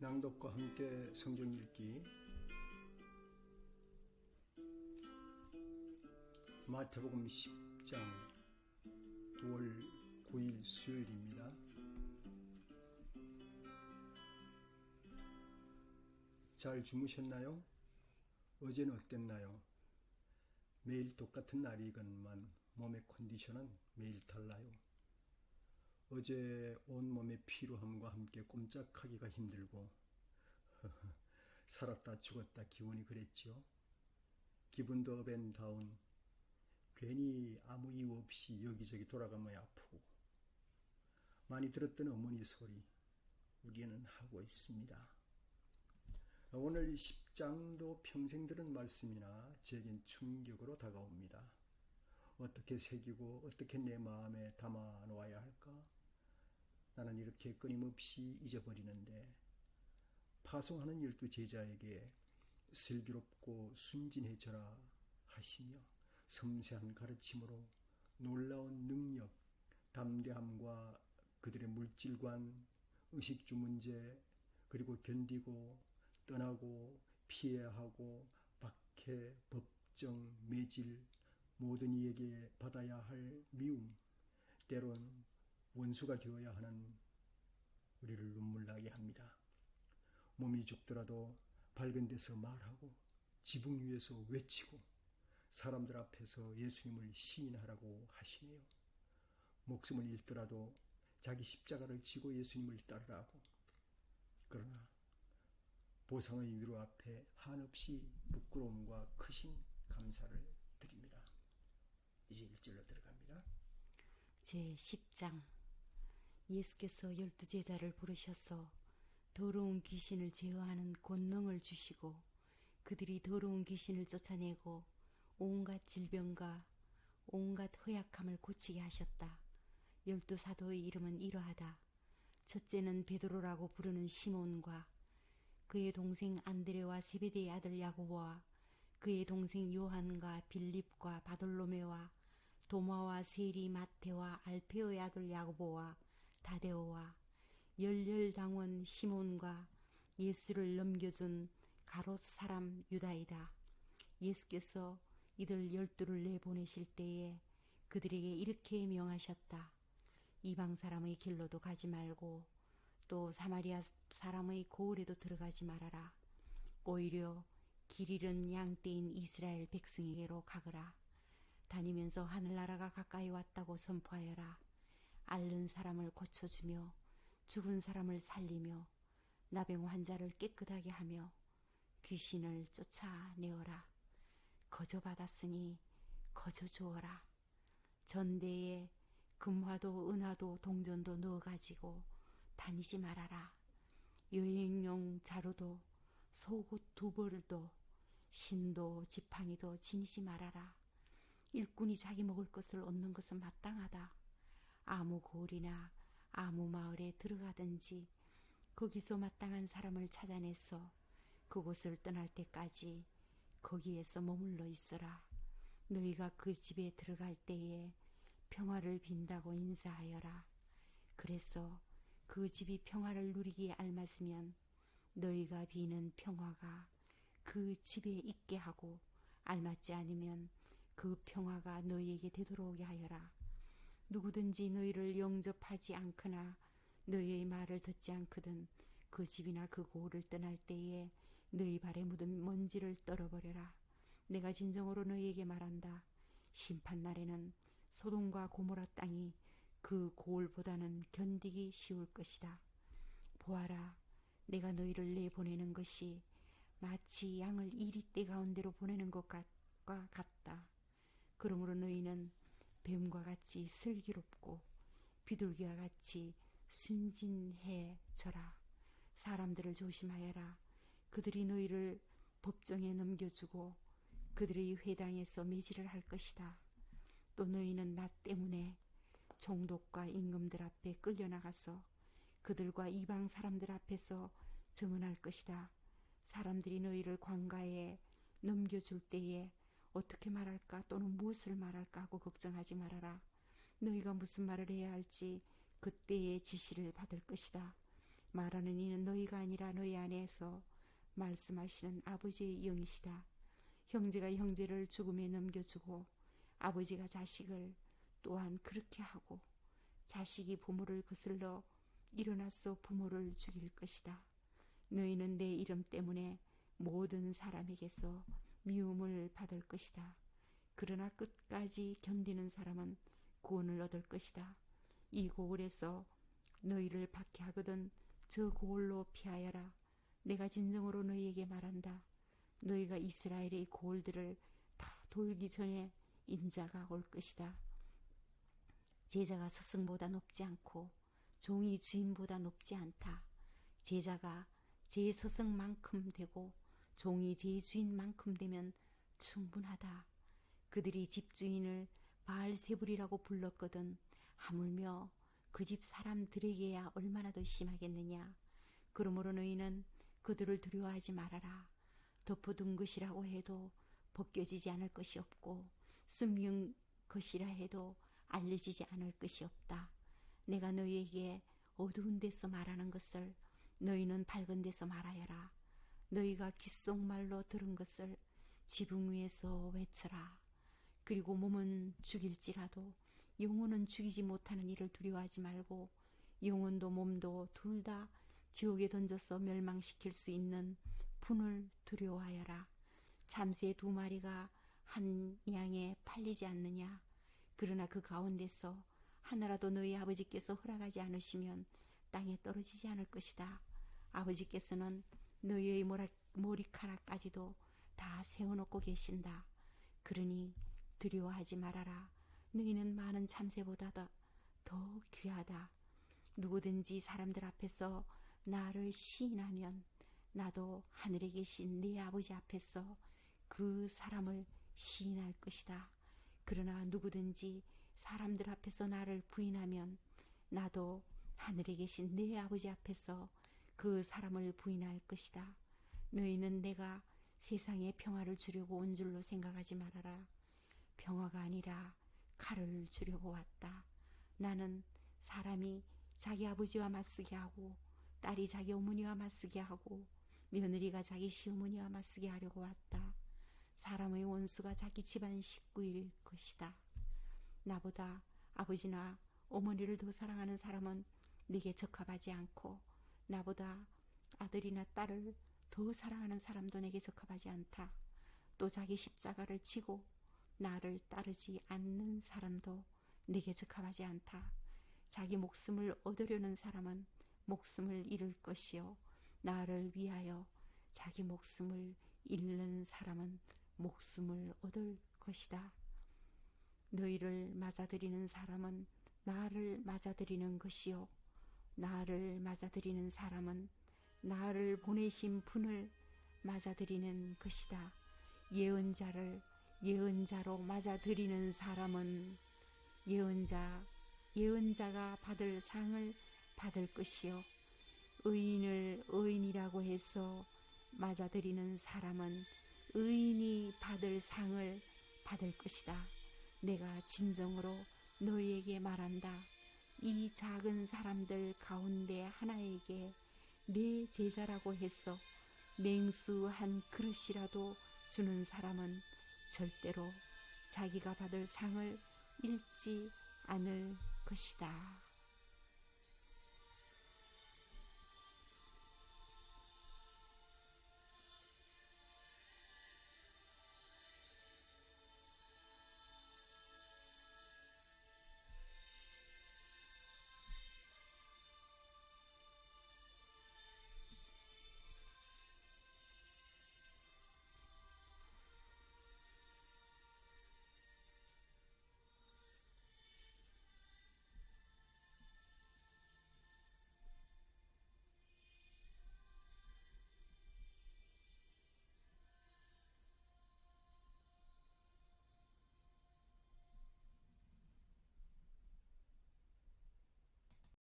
낭독과 함께 성경 읽기 마태복음 10장 9월 9일 수요일입니다. 잘 주무셨나요? 어제는 어땠나요? 매일 똑같은 날이건만 몸의 컨디션은 매일 달라요. 어제 온몸의 피로함과 함께 꼼짝하기가 힘들고 살았다 죽었다 기분이 그랬지요. 기분도 업앤다운, 괜히 아무 이유 없이 여기저기 돌아가면 아프고. 많이 들었던 어머니 소리 우리는 하고 있습니다. 오늘 10장도 평생 들은 말씀이나 제겐 충격으로 다가옵니다. 어떻게 새기고 어떻게 내 마음에 담아 놓아야 할까? 나는 이렇게 끊임없이 잊어버리는데, 파송하는 12 제자에게 슬기롭고 순진해져라 하시며 섬세한 가르침으로 놀라운 능력, 담대함과 그들의 물질관, 의식주 문제, 그리고 견디고 떠나고 피해야 하고 박해, 법정, 매질, 모든 이에게 받아야 할 미움, 때론 원수가 되어야 하는 우리를 눈물 나게 합니다. 몸이 죽더라도 밝은 데서 말하고 지붕 위에서 외치고 사람들 앞에서 예수님을 시인하라고 하시네요. 목숨을 잃더라도 자기 십자가를 지고 예수님을 따르라고. 그러나 보상의 위로 앞에 한없이 부끄러움과 크신 감사를 드립니다. 이제 1절로 들어갑니다. 제10장. 예수께서 12 제자를 부르셔서 더러운 귀신을 제어하는 권능을 주시고 그들이 더러운 귀신을 쫓아내고 온갖 질병과 온갖 허약함을 고치게 하셨다. 12 사도의 이름은 이러하다. 첫째는 베드로라고 부르는 시몬과 그의 동생 안드레와 세베대의 아들 야고보와 그의 동생 요한과 빌립과 바돌로메와 도마와 세리 마테와 알페오의 아들 야고보와 다데오와 열렬당원 시몬과 예수를 넘겨준 가롯 사람 유다이다. 예수께서 이들 12를 내보내실 때에 그들에게 이렇게 명하셨다. 이방 사람의 길로도 가지 말고 또 사마리아 사람의 고을에도 들어가지 말아라. 오히려 길 잃은 양떼인 이스라엘 백성에게로 가거라. 다니면서 하늘나라가 가까이 왔다고 선포하여라. 앓는 사람을 고쳐주며 죽은 사람을 살리며 나병 환자를 깨끗하게 하며 귀신을 쫓아내어라. 거저 받았으니 거저 주어라. 전대에 금화도 은화도 동전도 넣어가지고 다니지 말아라. 여행용 자루도 속옷 2벌도 신도 지팡이도 지니지 말아라. 일꾼이 자기 먹을 것을 얻는 것은 마땅하다. 아무 고을이나 아무 마을에 들어가든지 거기서 마땅한 사람을 찾아내서 그곳을 떠날 때까지 거기에서 머물러 있어라. 너희가 그 집에 들어갈 때에 평화를 빈다고 인사하여라. 그래서 그 집이 평화를 누리기에 알맞으면 너희가 비는 평화가 그 집에 있게 하고, 알맞지 않으면 그 평화가 너희에게 되돌아오게 하여라. 누구든지 너희를 영접하지 않거나 너희의 말을 듣지 않거든 그 집이나 그 고을을 떠날 때에 너희 발에 묻은 먼지를 떨어버려라. 내가 진정으로 너희에게 말한다. 심판날에는 소돔과 고모라 땅이 그 고을보다는 견디기 쉬울 것이다. 보아라, 내가 너희를 내보내는 것이 마치 양을 이리떼 가운데로 보내는 것과 같다. 그러므로 너희는 뱀과 같이 슬기롭고 비둘기와 같이 순진해져라. 사람들을 조심하여라. 그들이 너희를 법정에 넘겨주고 그들의 회당에서 매질을 할 것이다. 또 너희는 나 때문에 총독과 임금들 앞에 끌려나가서 그들과 이방 사람들 앞에서 증언할 것이다. 사람들이 너희를 관가에 넘겨줄 때에 어떻게 말할까 또는 무엇을 말할까 하고 걱정하지 말아라. 너희가 무슨 말을 해야 할지 그때의 지시를 받을 것이다. 말하는 이는 너희가 아니라 너희 안에서 말씀하시는 아버지의 영이시다. 형제가 형제를 죽음에 넘겨주고 아버지가 자식을 또한 그렇게 하고 자식이 부모를 거슬러 일어나서 부모를 죽일 것이다. 너희는 내 이름 때문에 모든 사람에게서 미움을 받을 것이다. 그러나 끝까지 견디는 사람은 구원을 얻을 것이다. 이 고을에서 너희를 박해하거든 저 고을로 피하여라. 내가 진정으로 너희에게 말한다. 너희가 이스라엘의 고을들을 다 돌기 전에 인자가 올 것이다. 제자가 스승보다 높지 않고 종이 주인보다 높지 않다. 제자가 제 스승만큼 되고 종이 제 주인만큼 되면 충분하다. 그들이 집주인을 바알세불이라고 불렀거든 하물며 그 집 사람들에게야 얼마나 더 심하겠느냐. 그러므로 너희는 그들을 두려워하지 말아라. 덮어둔 것이라고 해도 벗겨지지 않을 것이 없고 숨긴 것이라 해도 알려지지 않을 것이 없다. 내가 너희에게 어두운 데서 말하는 것을 너희는 밝은 데서 말하여라. 너희가 귓속말로 들은 것을 지붕 위에서 외쳐라. 그리고 몸은 죽일지라도 영혼은 죽이지 못하는 일을 두려워하지 말고 영혼도 몸도 둘 다 지옥에 던져서 멸망시킬 수 있는 분을 두려워하여라. 참새 2마리가 한 양에 팔리지 않느냐. 그러나 그 가운데서 하나라도 너희 아버지께서 허락하지 않으시면 땅에 떨어지지 않을 것이다. 아버지께서는 너희의 머리카락까지도 다 세워놓고 계신다. 그러니 두려워하지 말아라. 너희는 많은 참새보다 더 귀하다. 누구든지 사람들 앞에서 나를 시인하면 나도 하늘에 계신 네 아버지 앞에서 그 사람을 시인할 것이다. 그러나 누구든지 사람들 앞에서 나를 부인하면 나도 하늘에 계신 네 아버지 앞에서 그 사람을 부인할 것이다. 너희는 내가 세상에 평화를 주려고 온 줄로 생각하지 말아라. 평화가 아니라 칼을 주려고 왔다. 나는 사람이 자기 아버지와 맞서게 하고 딸이 자기 어머니와 맞서게 하고 며느리가 자기 시어머니와 맞서게 하려고 왔다. 사람의 원수가 자기 집안 식구일 것이다. 나보다 아버지나 어머니를 더 사랑하는 사람은 내게 적합하지 않고 나보다 아들이나 딸을 더 사랑하는 사람도 내게 적합하지 않다. 또 자기 십자가를 지고 나를 따르지 않는 사람도 내게 적합하지 않다. 자기 목숨을 얻으려는 사람은 목숨을 잃을 것이요 나를 위하여 자기 목숨을 잃는 사람은 목숨을 얻을 것이다. 너희를 맞아들이는 사람은 나를 맞아들이는 것이요 나를 맞아들이는 사람은 나를 보내신 분을 맞아들이는 것이다. 예언자를 예언자로 맞아들이는 사람은 예언자가 받을 상을 받을 것이요 의인을 의인이라고 해서 맞아들이는 사람은 의인이 받을 상을 받을 것이다. 내가 진정으로 너희에게 말한다. 이 작은 사람들 가운데 하나에게 내 제자라고 해서 맹수 한 그릇이라도 주는 사람은 절대로 자기가 받을 상을 잃지 않을 것이다.